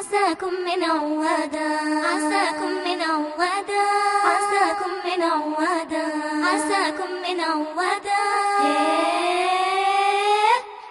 عساكم من عوادا، عساكم من عوادا، عساكم من عوادا، عساكم من عوادا.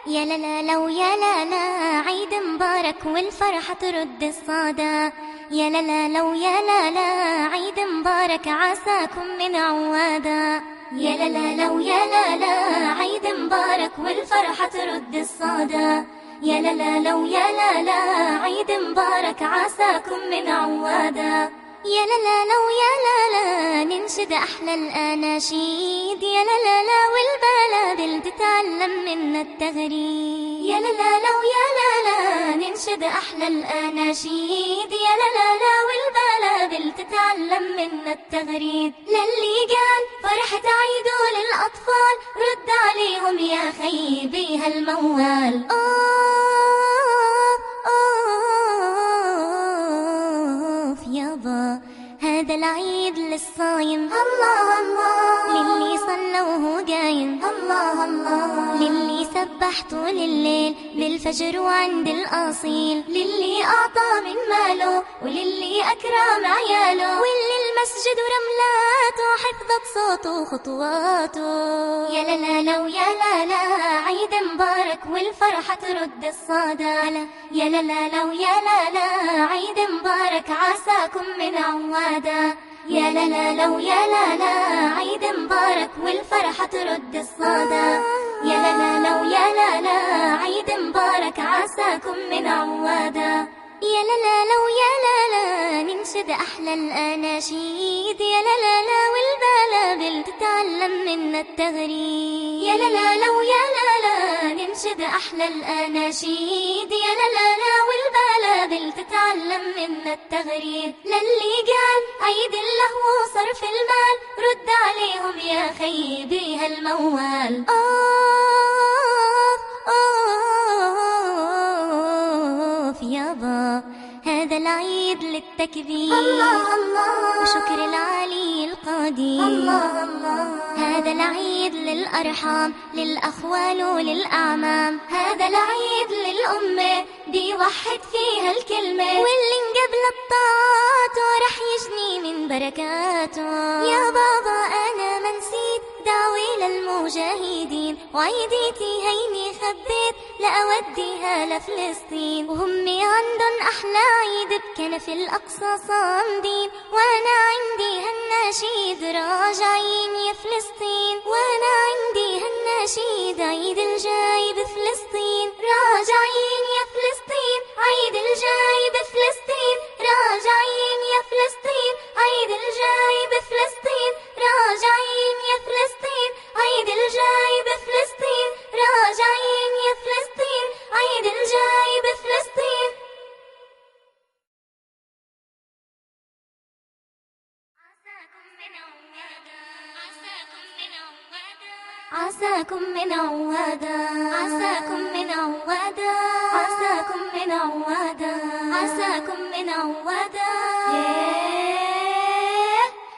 يا لا لا لا ويا لا لا، عيد مبارك والفرحة ترد الصدى. يا لا لا لا ويا لا لا، عيد مبارك عساكم من عوادا. يا لا لا لا ويا لا لا، عيد مبارك والفرحة ترد الصدى. يا لا لا لا ويا لا لا، عيد مبارك عساكم من عوادا. يا لا لا لا ويا لا لا، ننشد أحلى الأناشيد. يا لا لا لا والبلابل تتعلم منا التغريد. يا لا لا لا ويا لا لا، ننشد أحلى الأناشيد. يا لا لا لا والبلابل تتعلم منا التغريد. للي قال فرحة عيدوا للأطفال، رد عليهم يا خيبي هالموال. يابا هذا العيد للصايم، الله الله، للي صلى وهو قايم، الله الله، للي سبح طول الليل بالفجر وعند الأصيل، للي أعطى من ماله وللي أكرم عياله، واللي المسجد ورملاته حفظت صوته وخطواته. يا لا لا لا ويا لا لا، عيد مبارك والفرحة ترد الصدى. يا لا لا لا ويا لا لا، عيد مبارك عساكم من عوادا. يا لا لا لا ويا لا لا، عيد مبارك والفرحة ترد الصدى. يا لا لا لا ويا لا لا، عيد مبارك عساكم من عوادا. يا لا لا لا ويا لا لا، ننشد أحلى الأناشيد. يا لا لا لا والبلابل تتعلم منا التغريد. يا لا لا لا ويا لا لا، ننشد أحلى الأناشيد. يا لا لا لا والبلابل تتعلم منا التغريد. للي قال عيد اللهو وصرف المال، رد عليهم يا خيبي هالموال. يابا هذا العيد للتكبير، الله الله، وشكر العلي القدير، الله الله. هذا العيد للأرحام، للأخوال وللأعمام. هذا العيد للأمة بيوحد فيها الكلمة، واللي قبل الطاعات رح يجني من بركاته. يا بابا أنا ما نسيت دعوة للمجاهدين، وعيديتي هيني خبيت لأوديها لفلسطين، وهمي عندن أحلى عيد بكنف الأقصى صامدين، وأنا عندي هالنشيد راجعين يا فلسطين، وأنا عندي هالنشيد عيد الجاي بفلسطين، راجعين يا فلسطين عيد الجاي بفلسطين، راجعين يا فلسطين عيد الجاي بفلسطين، راجعين يا فلسطين عيد الجاي بفلسطين، راجعين يا فلسطين عيد الجاي بفلسطين. عساكم من عوادا، عساكم من عوادا، عساكم من عوادا، عساكم من عوادا.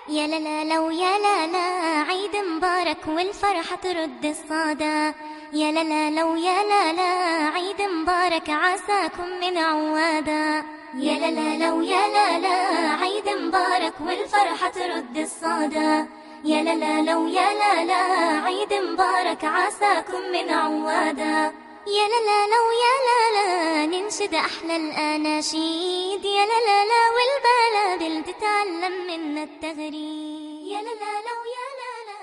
يا لا لا لا ويا لا لا، عيد مبارك والفرحة ترد الصدى. يا لا لا لا ويا لا لا، عيد مبارك عساكم من عوادا. يا لا لا لا ويا لا لا، عيد مبارك والفرحة ترد الصدى. يا لا لا لا ويا لا لا، عيد مبارك عساكم من عوادا. يا لا لا لا ويا لا لا، ننشد أحلى الأناشيد. يا لا لا لا والبلابل تتعلم منا التغريد. يا لا لا لا ويا لا لا.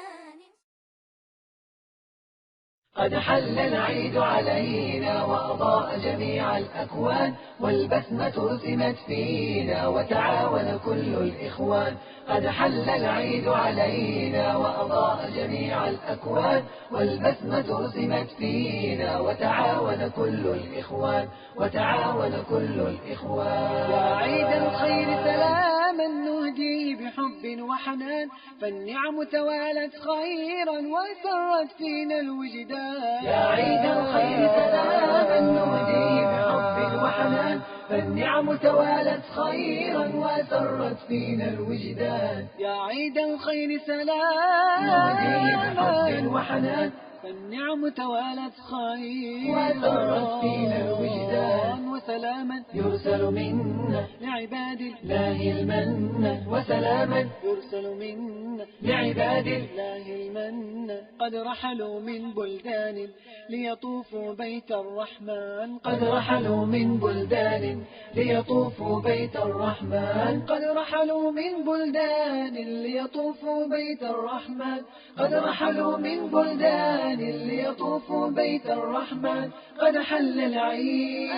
قد حل العيد علينا وأضاء جميع الأكوان، والبسمة رسمت فينا وتعاون كل الإخوان. قد حل العيد علينا وأضاء جميع الأكوان، والبسمة رسمت فينا وتعاون كل الإخوان، وتعاون كل الإخوان. يا عيد الخير سلاما نهديه بحب وحنان، فالنعم توالت خيرا وسرت فينا الوجدان. يا عيد الخير سلاما نهديه بحب وحنان، فالنعم توالت خيرا وسرت فينا الوجدان. يا عيد الخير سلاما نهديه بحب وحنان، فالنعم توالت خيرا وسرت فينا الوجدان. وسلاما يرسل منا لعباد الله المن وسلاما يرسل منا لعباد الله المن قد رحلوا من بلدان ليطوفوا بيت الرحمن قد رحلوا من بلدان ليطوفوا بيت الرحمن قد رحلوا من بلدان ليطوفوا بيت الرحمن قد رحلوا من بلدان ليطوفوا بيت الرحمن قد حل العيد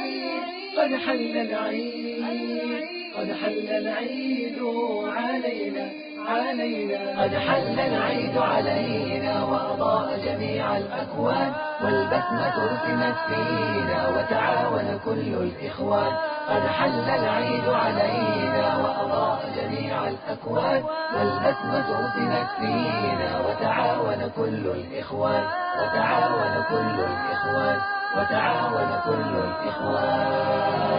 قد حل العيد قد حل العيد علينا قد حل العيد علينا وأضاء جميع الأكوان والبسمة رسمت فينا وتعاون كل الإخوان قد حل العيد علينا وأضاء جميع الأكوان والبسمة رسمت فينا وتعاون كل الإخوان وتعاون كل الإخوان وتعاون كل الإخوان